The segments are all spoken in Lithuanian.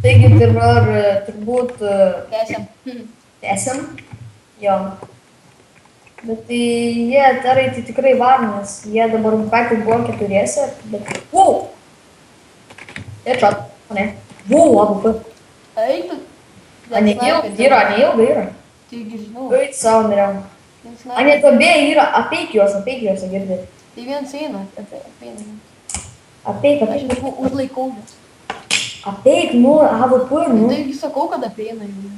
Taigi dabar turbūt Tęsiam. Jo. Bet tai jie tarai tai tikrai varnas. Jie dabar ką tik buvo keturiese, bet... Wow! Headshot. O ne. Wow, abu. Eik tu. A neilga yra. Taigi žinau. Eit savo miriam. A net abieji yra. Apeik juos, girdi. Tai vienas eina. Apeina. Apeik. Aš jau užlaikau. Apeik, nu, AVP, nu. Taigi sakau, kad apeina jau.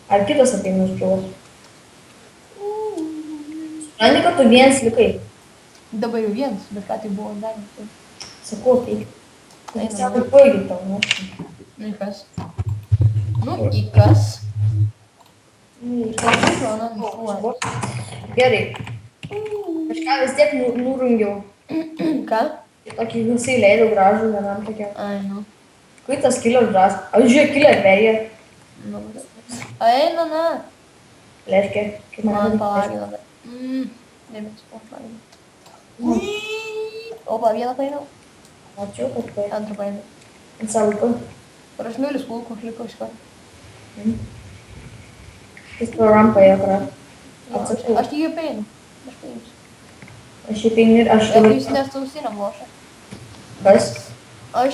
Ar kitas apeina už pilos? Supranti, kad tu vienas likai. Dabar jau vienas, bet ką tai buvo dar. Sakau, apeik. Tai Eina, AVP irgi tau, nu. Nu į kas? Nu į kas? Gerai. Kažką vis tiek nurungiau. Ką? Tokį visai leidau gražų vienam tokiam. Ai, nu. Kai tas kilęs drąs. Aš žiūrėjau kilęs beje. Nu, eina, na. Leiškia, kaip Man palagino, bet. Nebent palagino. Opa, vieną paėmiau. Mačiau, kad tai. Antrą paėmiau. Ant savo kur. Ir aš nulis kulkų liko iš karto. Jis pro rampą ėjo krat. Atsakau. Aš jį paėmiau. Aš paėmiau. Aš jį peini ir aš Bet jūs nesausinam lošą. Kas? Aš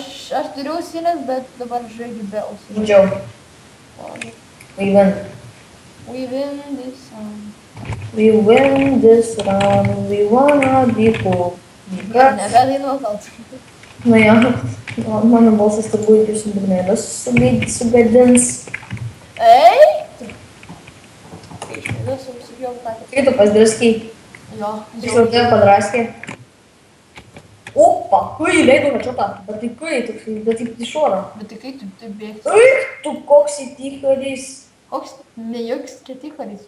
turiu ausinės, bet dabar žaidžiu be ausinės. Žudžiau. We win. We win this song. We win this round. We wanna be cool. Nebedainuok gal. Na jo. Mano balsas turbūt jūsų būgnelius sugadins. Ei! Išmėdus užsipjau ką. Kai tu pasdraskai? Jo. Jis jau tai padraskė. Opa, kai leidau headshotą. Bet tai kai, bet taip iš oro. Bet tai kai tu taip bėgti? Eik, tu koks įtikaris. Koks nejoks ketikaris.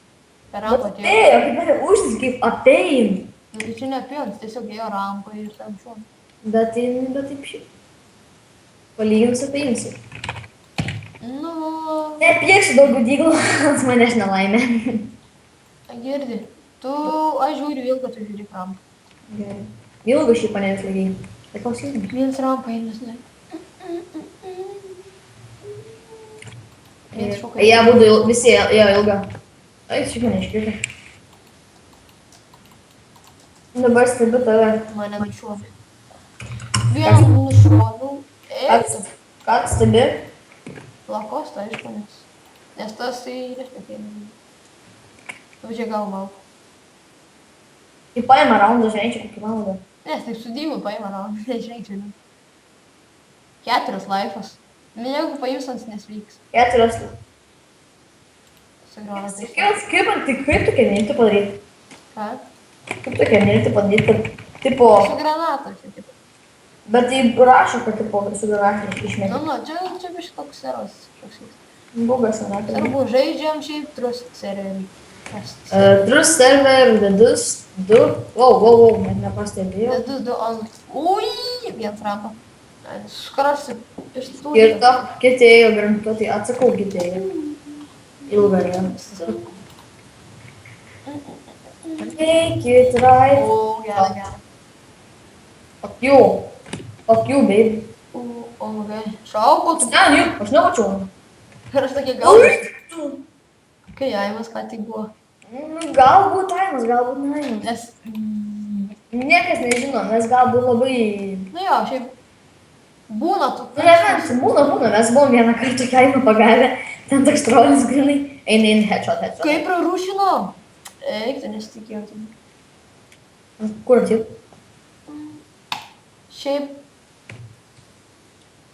Per rampą atėjo. Atėjo, kaip mane užsis, kaip atein. Nu, tai čia neapėjant, tiesiog ėjo rampą ir ten šon. Bet taip šiaip. Palyginsi, paimsi. Nu... Nepieksiu daugiau dyglų, ant manęs nelaimė. Girdi. Aš žiūriu vėl, kad tu žiūri rampą. Gerai. Ilga šiaip mane vis lygiai. Tai koks ilgas? Vienas rampą einas, ne. Vienas šokai. Jie būtų visi ėjo ilga. Ai, šiaip mane iškirta. Dabar stebiu tave. Mane nušuomė. Vieną nušuomiau. Ką stebi? Lakostą, aišku, nes tas tai respektėjimas. Važiai galvau. Kai paima raundą, žinai, čia kokį valandą. Nes taip su Dymu paima raundą, nežinai, čia. 4 laifas. Jeigu paimsans nesveiks. 4. Sugraunas. Kaip man tik kaip tokia neįti padaryti? Ką? Kaip tokia neįti padaryti, kad tipo... Su granata čia tipo. Bet tai rašo, kad tipo su granata išmėti. Nu, čia biškai toks seros. Bugas granata. Arba žaidžiam šiaip Trust serverį. Trust server, Dedus 2. Wow, net nepastebėjau. Dedus 2 ant... Ui, vienas rampa. Skrasi iš tų... Ir to kitėjo garantuotai, atsakau kitėjo. Ilga yra. Take it right. O, gerai. Fuck you, babe. O, gerai. Šaukot. Ne, aš nemačiau. Ir aš tokia galvą. Kai Aimas ką tik buvo. Galbūt Aimas, galbūt ne Aimas. Nes... Niekas nežino, nes galbūt labai... Nu jo, šiaip... Būna tu. Nu, nebent, būna, mes buvom vieną kartą kaimą pagavę, ten toks trolis grinai, eina headshot. Kaip prarūšinom? Eik, tu nesitikėjau. Kur taip? Šiaip...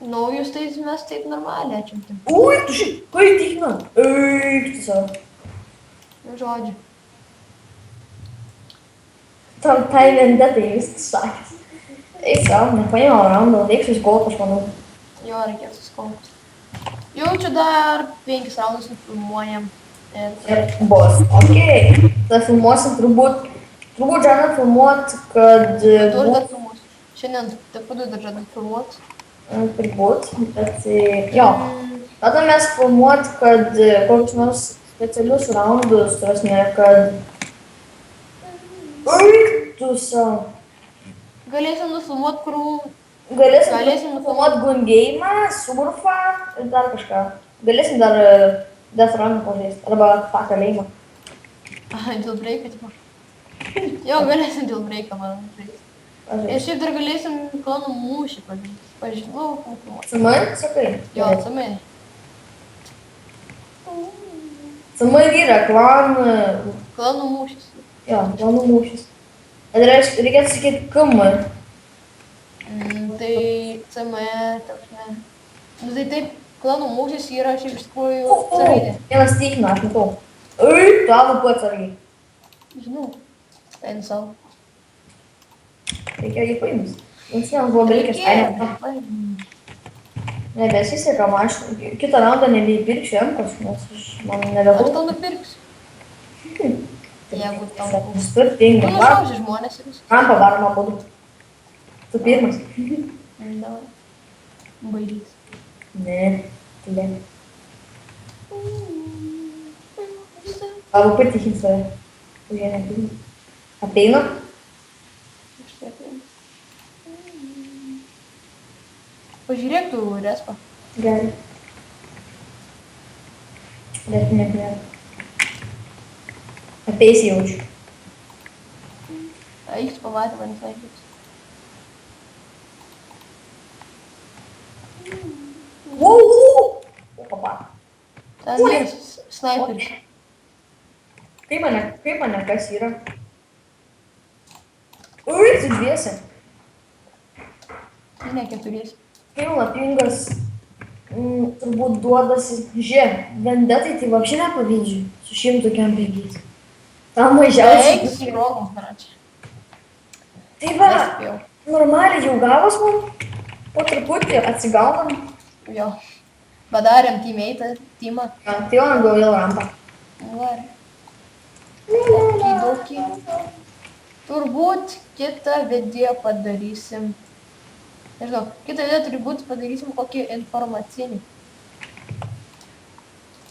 Naujus tai mes taip normaliai atšimtim. Ui, tu šiaip, kai tikina. Eik, tu savo. Žodžiu. Tam tai vendetai viskas sakęs. Eik savo, nepaėmė raundą, reiks susikaupt, aš manau. Jo, reikės susikaupt. Jaučiu dar 5 raundus nufilmuojam. Ir bus, okei. Tada filmuosim turbūt žadam filmuot, kad... Tu aš dar filmuosiu. Šiandien taip pat dar žadam filmuot. Turbūt, bet jo. Tada mes filmuot, kad kokius nors specialius raundus, turėsime, kad... Eik tu savo. Galėsim nufilmuot, kur Galėsim Galėsim filmuot gungeimą, surfą ir dar kažką. Galėsim dar Death Run pažaisti. Arba tą kalėjimą. Aha, dėl breiko, tipo. Jo, galėsim dėl breiko, man žaisti. Ir Pažaisti. šiaip dar galėsim klonų mūšį padaryti. Pavyzdžiui, nu, filmuoti. Samai, sakai? Jo, samai. Samai yra klan... Klonų mūšis. Jo, klanų mūšis. Tai reiškia, reikėtų sakyti KM. Tai CM, ta prasme. Nu tai taip, klonų mūšis yra šiaip iš tikrųjų C-raidė. Vienas tikina, aš matau. Ui, tu AVP atsargiai. Žinau. Ten savo. Reikėjo jį paimus. Jums vienas buvo dalykės, ai ne. Nebesiseka, man aš kitą raundą nebeįpirksiu Emkos, nes man Aš nebedaug. tau nupirksiu. Jeigu tau bus. Turtinga. Tu nušausi žmonės ir viskas. Rampą varomą būdu. Tu pirmas. Davai. Bailys. Ne, tu ne. Tavo patikint save. Tu jie nepirmas. Apeina? Aš tiek. Pažiūrėk tu respą. Gerai. Bet ne. Apeisi jaučiu. Eik, pamatė man snaiperis. O, papa. Ten vienas snaiperis. Kaip mane kas yra? Ui, tu dviesi. Ne, keturiesi. Pilna pingas turbūt duodasi. Žiūrėk, vendetai tai vapščiai nepavydžiu. Su 105. Tam mažiausiai. Eik, sprogom, paračiai. Tai va, Nespėjau. normaliai jau gavos man. Po truputį atsigaunam. Jo. Padarėm teamą. Tai jau gal vėl rampą. Varė. Okidokį. Turbūt kitą video padarysim. Nežinau, kitą video turbūt padarysim kokį informacinį.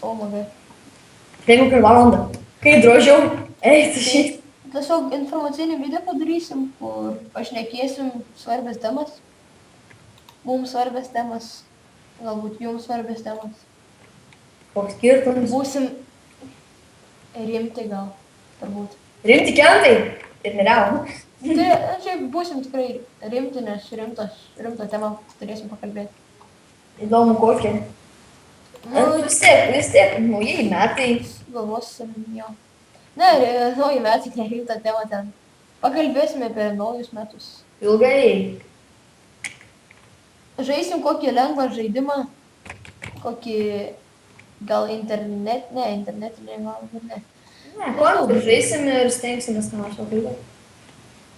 O, magai. Tai kokią valandą. Kai drožiau, tu šiaip. Tiesiog informacinį video padarysim, kur pašnekėsim svarbias temas. Mums svarbias temas. Galbūt jums svarbias temas. Koks skirtumas. Būsim rimti gal. Turbūt. Rimti kentai. Ir nerealų. Tai šiaip būsim tikrai rimti, nes rimtą temą turėsim pakalbėti. Įdomu kokią. Vis tiek, naujai metai. Galvosim jo. Ne, nauji metai, ne rimtą temą ten. Pakalbėsime apie naujus metus. Ilgai. Žaisim kokį lengvą žaidimą. Kokį gal internetinį gal ir ne. Ne, kontr žaisim ir stengsimės ką nors pakalbėti.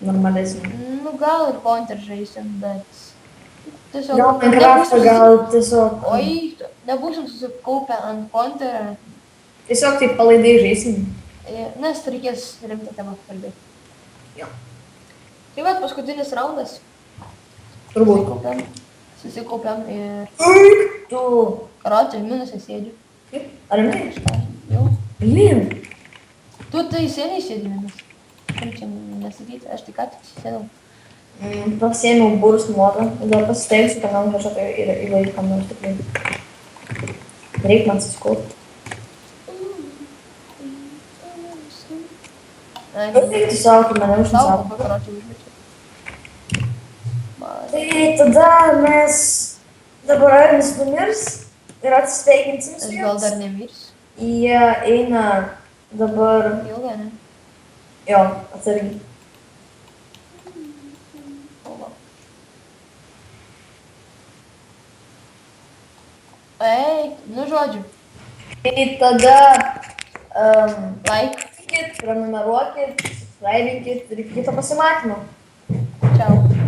Normalesnį. Nu gal ir kontr žaisim, bet tiesiog... Gal Minecraft'ą, gal tiesiog... Oi, nebūsim susikaupę ant kontr. Tiesiog taip palaidai žaisim. Nes reikės rimtą temą pakalbėti. Jo. Tai va, paskutinis raundas. Turbūt. Susikaupiam ir... Tu. Karočiui, minusai sėdžiu. Kaip? Ar rimtai? Jau. Blin. Tu tai seniai sėdži minus. Kaip čia nesakyti, aš tik ką tik sėdau. Pasiėmiau burst modą. Dar pasistengsiu, kad man kažką įvairiai kam nors tikrai. Reik man susikaupti. Tu savo, kai mane užsisavo. Savo, karočiui užmečiu. Tai tada mes dabar Arnis numirs ir atsisveikinsim su Aš gal jums. dar nemirsiu. Jie eina dabar, Ilga, ne? jo, atsargiai. Ei, nu žodžiu. Tai tada Like. prenumeruokit, subscribinkit ir iki kito pasimatymo. Ciao.